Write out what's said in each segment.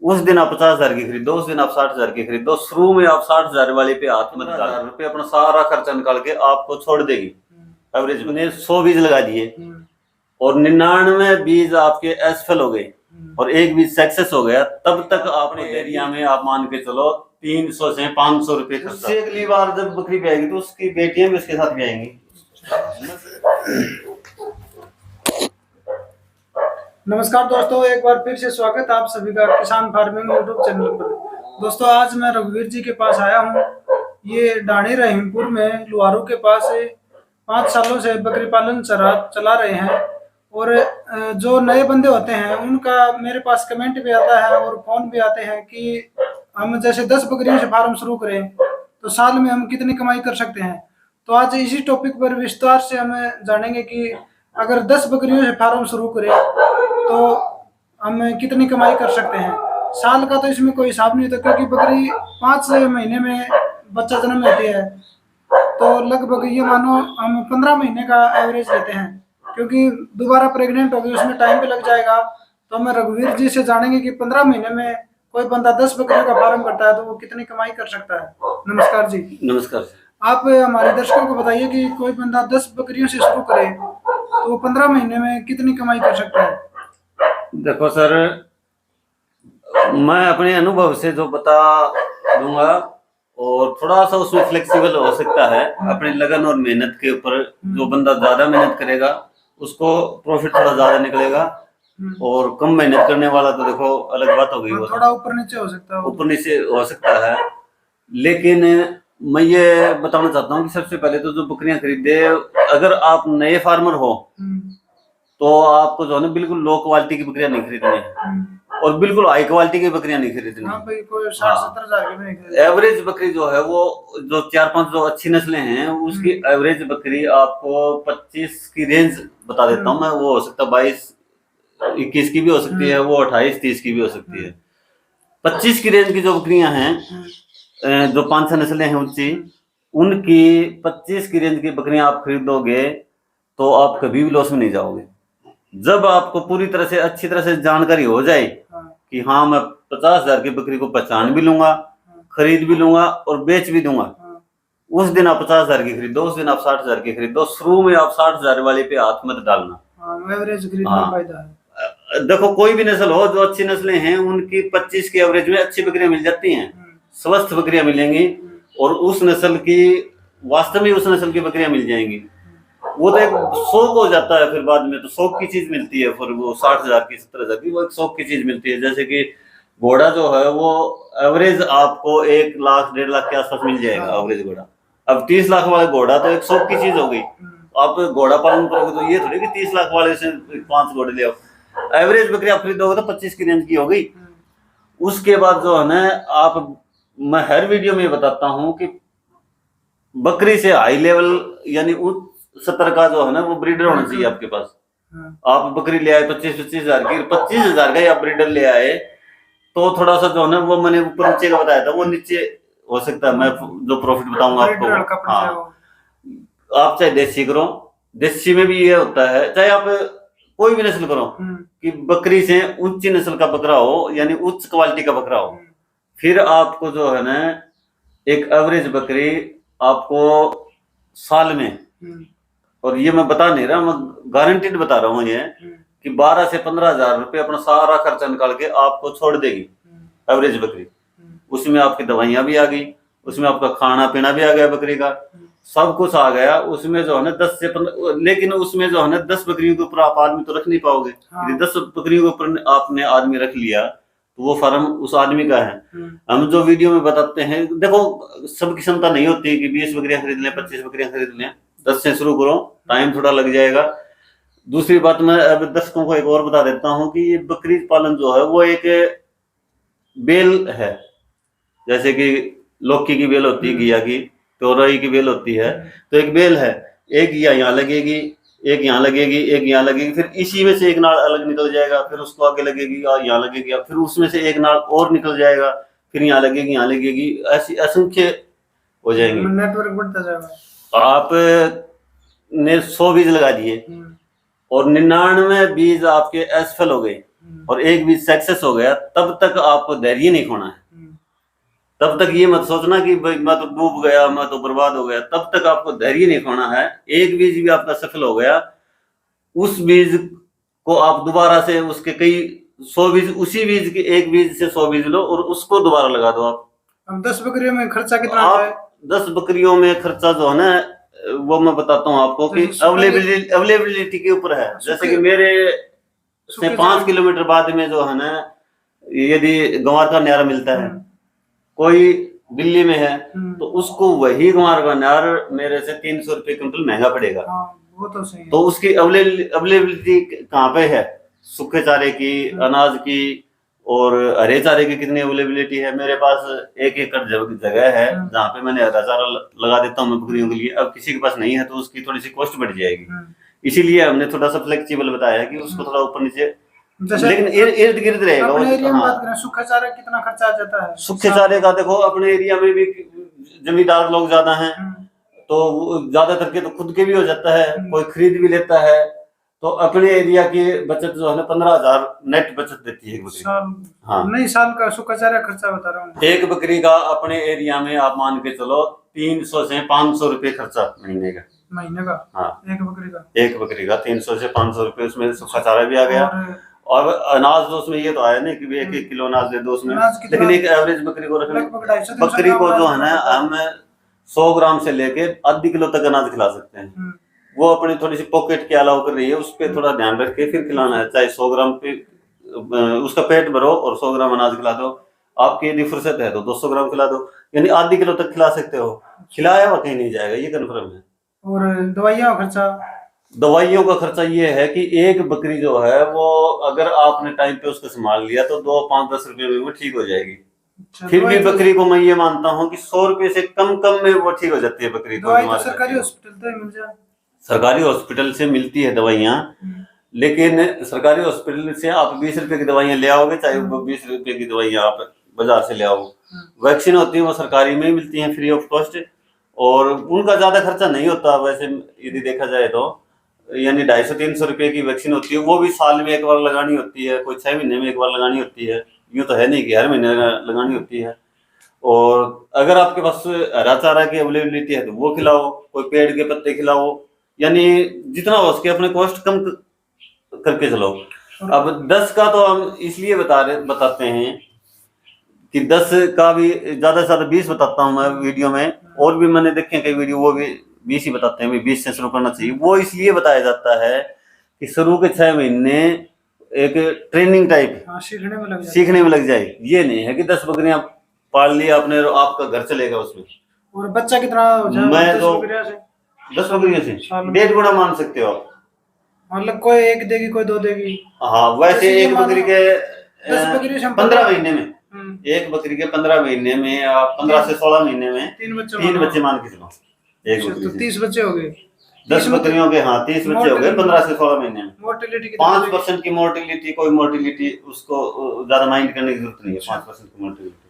उस दिन आप 50,000 की खरीदो, उस दिन आप 60,000 की खरीदो, शुरू में आप 60,000 वाले पे हाथ मत डालो। रुपये अपना सारा खर्चा निकाल के आपको छोड़ देगी एवरेज में। 100 बीज लगा दिए और 99 बीज आपके असफल हो गए और एक बीज सक्सेस हो गया, तब तक आपने एरिया में आप मान के चलो 300 से 500 रुपए खर्चा। अगली बार जब बकरी भी आएगी तो उसकी बेटियां भी उसके साथ भी आएंगी। नमस्कार दोस्तों, एक बार फिर से स्वागत आप सभी का किसान फार्मिंग यूट्यूब चैनल पर। दोस्तों, आज मैं रघुवीर जी के पास आया हूँ। ये डाणी रहीमपुर में लुहारू के पास 5 सालों से बकरी पालन चला रहे हैं और जो नए बंदे होते हैं उनका मेरे पास कमेंट भी आता है और फोन भी आते हैं कि हम जैसे 10 बकरियों से फार्म शुरू करें तो साल में हम कितनी कमाई कर सकते हैं। तो आज इसी टॉपिक पर विस्तार से हम जानेंगे कि अगर 10 बकरियों से फार्म शुरू करें तो हम कितनी कमाई कर सकते हैं। साल का तो इसमें कोई हिसाब नहीं होता, क्योंकि बकरी 5 महीने में बच्चा जन्म लेती है, तो लगभग ये मानो हम 15 महीने का एवरेज लेते हैं, क्योंकि दोबारा प्रेग्नेंट होगी उसमें टाइम भी लग जाएगा। तो हम रघुवीर जी से जानेंगे कि 15 महीने में कोई बंदा 10 बकरियों का फार्म करता है तो वो कितनी कमाई कर सकता है। नमस्कार जी। नमस्कार। आप हमारे दर्शकों को बताइए कि कोई बंदा 10 बकरियों से शुरू करे तो वो 15 महीने में कितनी कमाई कर सकता है। देखो सर, मैं अपने अनुभव से जो बता दूंगा और थोड़ा सा उसमें फ्लेक्सिबल हो सकता है अपनी लगन और मेहनत के ऊपर। जो बंदा ज्यादा मेहनत करेगा उसको प्रॉफिट थोड़ा ज्यादा निकलेगा और कम मेहनत करने वाला तो देखो अलग बात हो गई। वो थोड़ा ऊपर नीचे हो सकता है, ऊपर नीचे हो सकता है। लेकिन मैं ये बताना चाहता हूँ कि सबसे पहले तो जो बकरियां खरीदे, अगर आप नए फार्मर हो तो आपको जो है ना बिल्कुल लो क्वालिटी की बकरियां नहीं खरीदनी है और बिल्कुल हाई क्वालिटी की बकरियां नहीं खरीदनी। हाँ भाई, कोई 60-70 हजार की नहीं। एवरेज बकरी जो है वो जो 4-5 जो अच्छी नस्लें हैं उसकी एवरेज बकरी आपको 25 की रेंज बता देता हूँ मैं। वो हो सकता है 22-21 की भी हो सकती है, वो 28-30 की भी हो सकती है। 25 की रेंज की जो बकरियां हैं, जो 5-6 नस्लें हैं ऊंची, उनकी 25 की रेंज की बकरियां आप खरीदोगे तो आप कभी भी लॉस में नहीं जाओगे। जब आपको पूरी तरह से अच्छी तरह से जानकारी हो जाए कि हाँ मैं 50,000 की बकरी को पहचान भी लूंगा, खरीद भी लूंगा और बेच भी दूंगा, उस दिन आप 50,000 की खरीदो, उस दिन आप 60,000 की खरीदो। शुरू में आप 60,000 वाले पे हाथ मत डालना। एवरेज खरीदने में फायदा है। देखो कोई भी नस्ल हो, जो अच्छी नस्लें हैं उनकी 25 की एवरेज में अच्छी बकरियां मिल जाती हैं, स्वस्थ बकरियां मिलेंगी और उस नस्ल की वास्तव में उस नस्ल की बकरियां मिल जाएंगी। वो तो एक शौक हो जाता है, फिर बाद में तो शौक की चीज मिलती है। फिर वो 60,000 की 70,000 की वो एक शौक की चीज मिलती है। जैसे कि घोड़ा जो है वो एवरेज आपको 1 लाख 1.5 लाख के आसपास मिल जाएगा एवरेज घोड़ा। अब 30 लाख वाला घोड़ा तो एक शौक की चीज हो गई। आप घोड़ा पालन करोगे तो ये थोड़ी कि 30 लाख वाले से 5 घोड़े ले आओ। एवरेज बकरी आप खरीदोगे तो 25 की रेंज की हो गई। उसके बाद जो है ना, आप मैं हर वीडियो में बताता हूँ कि बकरी से हाई लेवल यानी उच्च सतर का जो है ना वो ब्रीडर होना चाहिए आपके पास। आप बकरी ले आए 25-25 हजार की, 25,000 का आप ब्रीडर ले आए तो थोड़ा सा जो है ना वो मैंने ऊपर नीचे का बताया था, वो नीचे हो सकता है। मैं जो प्रॉफिट बताऊंगा आपको, हाँ, आप चाहे देसी करो, देसी में भी ये होता है, चाहे आप कोई भी नस्ल करो कि बकरी से ऊंची नस्ल का बकरा हो यानी उच्च क्वालिटी का बकरा हो, फिर आपको जो है ना एक एवरेज बकरी आपको साल में, और ये मैं बता नहीं रहा, मैं गारंटीड बता रहा हूँ ये कि 12 से 15,000 रुपये अपना सारा खर्चा निकाल के आपको छोड़ देगी एवरेज बकरी। उसमें आपकी दवाइयां भी आ गई, उसमें आपका खाना पीना भी आ गया, बकरी का सब कुछ आ गया उसमें जो है ना 10 से 15। लेकिन उसमें जो है ना 10 बकरियों के ऊपर आप आदमी तो रख नहीं पाओगे। यदि 10 बकरियों के ऊपर आपने आदमी रख लिया तो वो फार्म उस आदमी का है। हम जो वीडियो में बताते हैं, देखो सबकी क्षमता नहीं होती कि 20 बकरियां खरीद लें, 25 बकरियां खरीद लें। 10 से शुरू करो, टाइम थोड़ा लग जाएगा। दूसरी बात मैं अब दर्शकों को एक और बता देता हूँ कि ये बकरी पालन जो है वो एक बेल है। जैसे कि लौकी की बेल होती है, घिया की, तोरई की बेल होती है, तो एक बेल है, एक घिया यहाँ लगेगी, एक यहाँ लगेगी, एक यहाँ लगेगी, फिर इसी में से एक नाड़ अलग निकल जाएगा, फिर उसको आगे लगेगी और यहाँ लगेगी, फिर उसमें से एक नाड़ और निकल जाएगा, फिर यहाँ लगेगी, यहाँ लगेगी, ऐसी असंख्य हो जाएंगे। नेटवर्क बढ़ता जाएगा। आप ने 100 बीज लगा दिए और 99 बीज आपके असफल हो गए और एक बीज सक्सेस हो गया, तब तक आपको धैर्य नहीं खोना है। तब तक ये मत सोचना कि भाई मैं तो डूब गया, मैं तो बर्बाद हो गया। तब तक आपको धैर्य नहीं खोना है। एक बीज भी आपका सफल हो गया, उस बीज को आप दोबारा से उसके कई 100 बीज, उसी बीज के एक बीज से 100 बीज लो और उसको दोबारा लगा दो आप। अब 10 बकरियों में खर्चा कितना आता है? 10 बकरियों में खर्चा जो है ना, वो मैं बताता हूँ आपको कि अवेलेबिलिटी के ऊपर है। जैसे कि मेरे से 5 किलोमीटर बाद में जो है ना, यदि गंवार का न्यारा मिलता है, कोई दिल्ली में है, तो उसको वही गंवार का न्यार मेरे से 300 रुपए क्विंटल महंगा पड़ेगा। वो तो सही है। तो उसकी अवेलेबिलिटी कहाँ पे है? सूखे चारे की, अनाज की और हरे चारे की कितनी अवेलेबिलिटी है? मेरे पास 1 एकड़ जगह है जहाँ पे मैंने हरा चारा लगा देता हूँ मैं बकरियों के लिए। अब किसी के पास नहीं है तो उसकी थोड़ी सी कॉस्ट बढ़ जाएगी, इसीलिए हमने थोड़ा सा फ्लेक्सिबल बताया है कि उसको थोड़ा ऊपर नीचे, लेकिन इर्द गिर्द रहेगा। अपने एरिया में बात करें, सूखा चारा कितना खर्चा आ जाता है? सूखे चारे का देखो, अपने एरिया में भी जमींदार लोग ज्यादा हैं, तो ज्यादा करके तो खुद के भी हो जाता है, कोई खरीद भी लेता है। तो अपने एरिया की बचत जो है ना 15,000 नेट बचत देती है एक बकरी। हाँ, नहीं साल का सूखा चारा खर्चा बता रहा हूँ। एक बकरी का अपने एरिया में आप मान के चलो 300 से 500 रुपए खर्चा महीने का। हाँ, एक बकरी का 300 से 500 रुपए, उसमें सूखा चारा भी आ गया और अनाज तो उसमें ये तो आया नहीं कि 1-1 किलो अनाज दे दो उसमें, लेकिन एक एवरेज बकरी को रखने, बकरी को जो है ना हम 100 ग्राम से लेके आधी किलो तक अनाज खिला सकते हैं। वो अपनी थोड़ी सी पॉकेट के अलाव कर रही है, उस पर थोड़ा ध्यान रख के फिर खिलाना है। चाहे 100 ग्राम पे उसका पेट भरो और 100 ग्राम अनाज खिला दो। आपकी यदि फुर्सत है तो 200 ग्राम खिला दो, यानी आधी किलो तक खिला सकते हो। खिलाया हुआ कहीं नहीं जाएगा, ये कन्फर्म है। और दवाइयों का खर्चा? दवाइयों का खर्चा ये है कि एक बकरी जो है वो अगर आपने टाइम पे उसको संभाल लिया तो 2, 5, 10 रुपए में वो ठीक हो जाएगी। फिर भी बकरी को मैं ये मानता हूँ कि 100 रुपए से कम में वो ठीक हो जाती है बकरी। दवाई तो सरकारी हॉस्पिटल से मिल जाए, सरकारी हॉस्पिटल से मिलती है दवाइयाँ, लेकिन सरकारी हॉस्पिटल से आप 20 रुपए की दवाइयाँ ले आओगे, चाहे वो 20 रुपए की दवाइयाँ आप बाजार से ले आओ। वैक्सीन होती है वो सरकारी में ही मिलती है फ्री ऑफ कॉस्ट, और उनका ज्यादा खर्चा नहीं होता वैसे यदि देखा जाए तो, यानी 250-300 रुपए की वैक्सीन होती है। वो भी साल में एक बार लगानी होती है, कोई 6 महीने में एक बार लगानी होती है। यूँ तो है नहीं कि हर महीने लगानी होती है। और अगर आपके पास हरा चारा की अवेलेबिलिटी है तो वो खिलाओ, कोई पेड़ के पत्ते खिलाओ, यानी जितना हो सके अपने कॉस्ट कम करके चलो। अब 10 का तो हम इसलिए बताते हैं कि 10 का भी ज्यादा से ज्यादा 20 बताता हूँ मैं वीडियो में, और भी मैंने देखे कई वीडियो वो भी 20 ही बताते हैं, 20 से शुरू करना चाहिए। वो इसलिए बताया जाता है कि शुरू के 6 महीने एक ट्रेनिंग टाइप सीखने में लग जाए। ये नहीं है कि 10 बकरियां पाल लिया आपने और आपका घर चलेगा उसमें। और बच्चा कितना हो जाए? मैं तो 10 बकरियों से 1.5 गुना मान सकते हो आप। मतलब कोई 1 देगी, कोई 2 देगी। हाँ, वैसे एक बकरी के 15 महीने में, एक बकरी के 15 महीने में आप 15 से 16 महीने में 3 बच्चे मान के चलो। एक बकरी तो 30 बच्चे हो गए। 10 बकरियों के, हाँ 30 बच्चे हो गए 15 से 16 महीने में। मोर्टिलिटी 5% की मोर्टिलिटी, कोई मोर्टिलिटी उसको ज्यादा माइंड करने की जरूरत नहीं है। 5% की मोर्टिलिटी।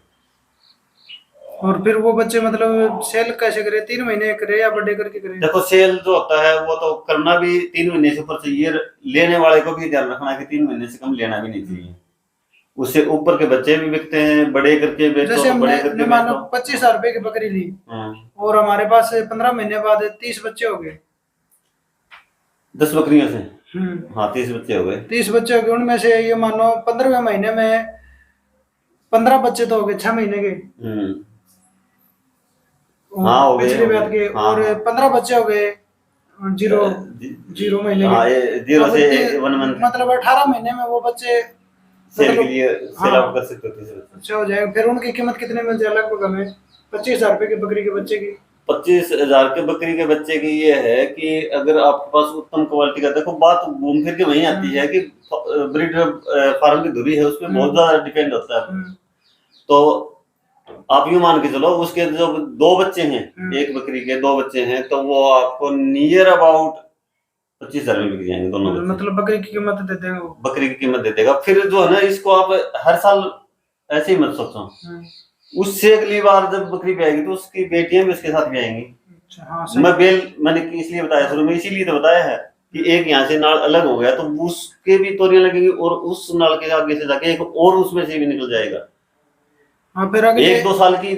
और फिर वो बच्चे मतलब सेल कैसे करे? 3 महीने करे या बर्थडे करके करे? देखो सेल जो होता है वो तो करना भी 3 महीने से ऊपर चाहिए। लेने वाले को भी ध्यान रखना कि 3 महीने से कम लेना भी नहीं चाहिए। उससे ऊपर के बच्चे भी बिकते हैं, बड़े करके बेचो। जैसे हमने मानो 25,000 रुपए की बकरी ली और हमारे पास 15 महीने बाद 30 बच्चे हो गए 10 बकरियों से। हाँ 30 बच्चे हो गए। 30 बच्चे हो गए, उनमें से ये मानो 15वें महीने में 15 बच्चे तो हो गए 6 महीने के। हाँ हो गए पिछली बात के। और 15 बच्चे हो गए 0 महीने के। 0 से 1 मंथ, मतलब 18 महीने में वो बच्चे सेल के लिए सेल आउट कर सकते हो। अच्छा हो जाएगा। फिर उनकी कीमत कितने मिल जाए? लगभग हमें 25,000 रुपए की बकरी के बच्चे की। 25,000 के बकरी के बच्चे की ये है कि अगर आपके पास उत्तम क्वालिटी का, देखो बात घूम फिर के वहीं आती है कि ब्रीडर फार्म की धुरी है उसमें बहुत ज्यादा डिपेंड होता है। तो आप यूं मान के चलो उसके जो 2 बच्चे हैं, एक बकरी के 2 बच्चे हैं, तो वो आपको नियर अबाउट 25,000 में बिक जाएंगे दोनों बच्चे। मतलब बकरी की कीमत दे देगा, बकरी की कीमत दे देगा। फिर जो है ना इसको आप हर साल ऐसे ही मत सोचो, उससे अगली बार जब बकरी भी आएगी तो उसकी बेटियां भी उसके साथ भी आएंगी। अच्छा, हाँ, मैंने इसलिए बताया शुरू में, इसीलिए तो बताया है कि एक यहाँ से नाल अलग हो गया तो उसके भी तोरियां लगेंगी और उस नाल के आगे से जाके एक और उसमें से भी निकल जाएगा। हाँ, फिर अगर एक 2 साल की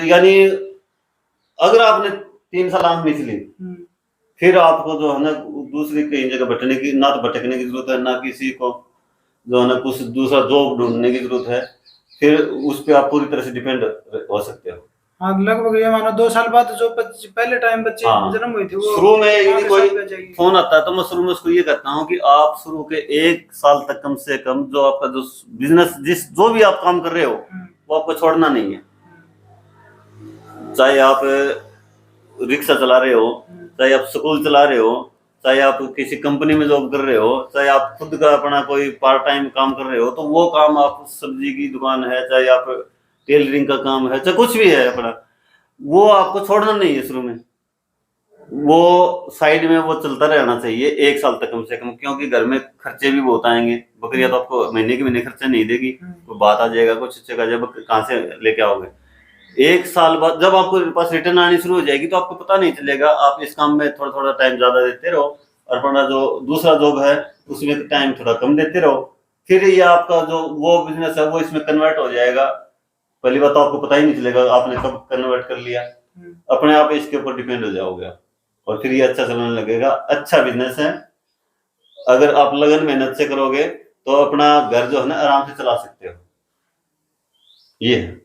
यानी अगर आपने 3 साल आम निकली, फिर आपको जो है ना दूसरी कहीं जगह भटकने की, ना तो भटकने की जरूरत है, ना किसी को जो है ना कुछ दूसरा जॉब ढूंढने की जरूरत है। फिर उस पर आप पूरी तरह से डिपेंड हो सकते हो। हाँ, लगभग ये मानो 2 साल बाद जो पहले टाइम बच्चे हाँ, जन्म हुए थे वो शुरू में यदि के कोई साथ रह जाएगी। फोन आता है तो मैं शुरू में उसको ये कहता हूँ कि आप शुरू के 1 साल तक कम से कम जो आपका जो बिजनेस जो भी आप काम कर रहे हो वो आपको छोड़ना नहीं है। चाहे आप रिक्शा चला रहे हो, चाहे आप स्कूल चला रहे हो, चाहे आप किसी कंपनी में जॉब कर रहे हो, चाहे आप खुद का अपना कोई पार्ट टाइम काम कर रहे हो, तो वो काम आप सब्जी की दुकान है, चाहे आप टेलरिंग का काम है, चाहे कुछ भी है अपना, वो आपको छोड़ना नहीं है शुरू में। वो साइड में वो चलता रहना चाहिए 1 साल तक कम से कम, क्योंकि घर में खर्चे भी बहुत आएंगे। बकरियां तो आपको महीने के महीने खर्चा नहीं देगी, कोई बात आ जाएगा, कुछ जगह जब कहाँ से लेके आओगे। 1 साल बाद जब आपको पास रिटर्न आनी शुरू हो जाएगी तो आपको पता नहीं चलेगा। आप इस काम में थोड़ा थोड़ा टाइम ज्यादा देते रहो और अपना जो दूसरा जॉब है उसमें टाइम थोड़ा कम देते रहो, फिर ये आपका जो वो बिजनेस है वो इसमें कन्वर्ट हो जाएगा। पहली बात तो आपको पता ही नहीं चलेगा आपने कब कन्वर्ट कर लिया, अपने आप इसके ऊपर डिपेंड हो जाओगे और फिर ये अच्छा चलने लगेगा। अच्छा बिजनेस है, अगर आप लगन मेहनत से करोगे तो अपना घर जो है ना आराम से चला सकते हो। ये है।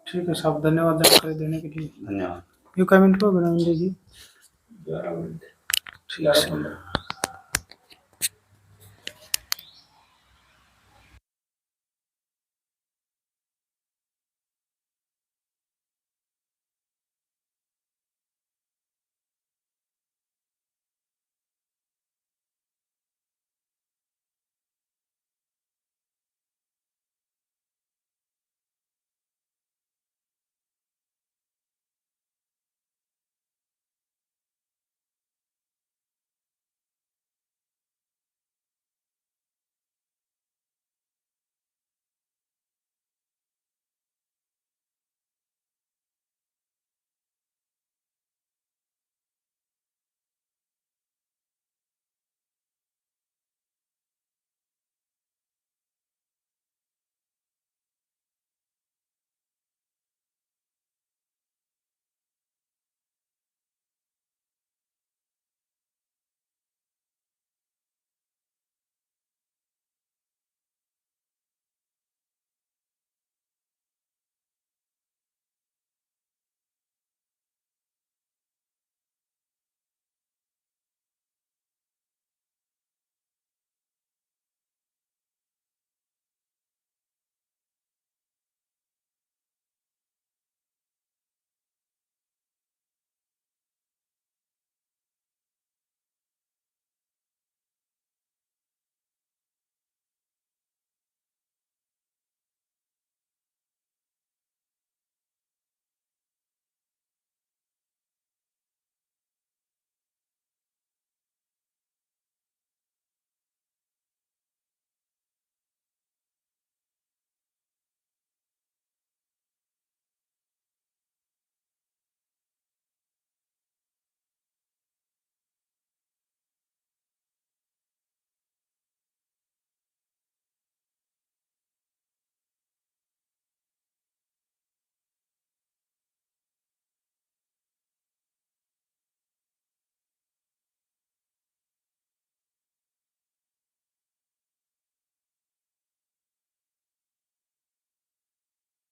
ठीक है साहब, धन्यवाद जानकारी देने के लिए। धन्यवाद। यू कमेंट को बना दीजिए। ठीक है।